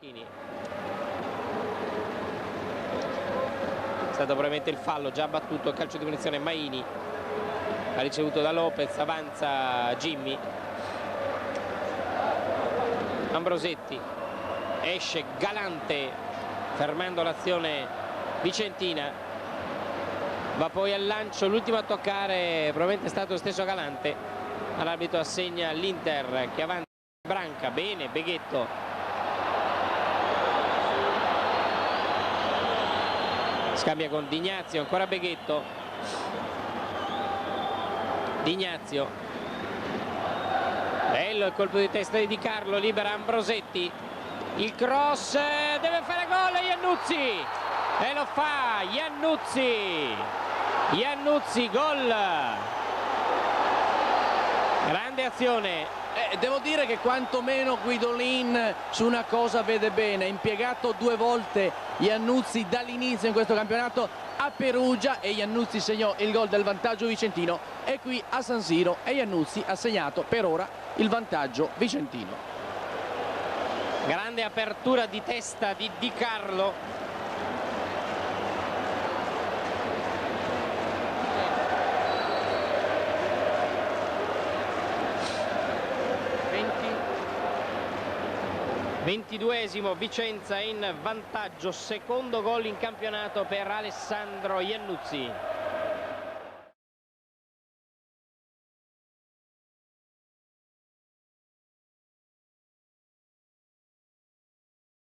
Magnini. È stato probabilmente il fallo già battuto, calcio di punizione. Maini ha ricevuto da Lopez, avanza Jimmy. Ambrosetti, esce Galante fermando l'azione vicentina, va poi al lancio, l'ultimo a toccare probabilmente è stato lo stesso Galante, l'arbitro assegna l'Inter che avanza. Branca, bene, Beghetto, scambia con Dignazio, ancora Beghetto, Dignazio, bello il colpo di testa di Di Carlo, libera Ambrosetti, il cross, deve fare gol Iannuzzi e lo fa Iannuzzi, gol, grande azione. Devo dire che quantomeno Guidolin su una cosa vede bene, impiegato 2 volte Iannuzzi dall'inizio in questo campionato a Perugia e Iannuzzi segnò il gol del vantaggio vicentino, e qui a San Siro e Iannuzzi ha segnato per ora il vantaggio vicentino. Grande apertura di testa di Di Carlo. Ventiduesimo, Vicenza in vantaggio, secondo gol in campionato per Alessandro Iannuzzi.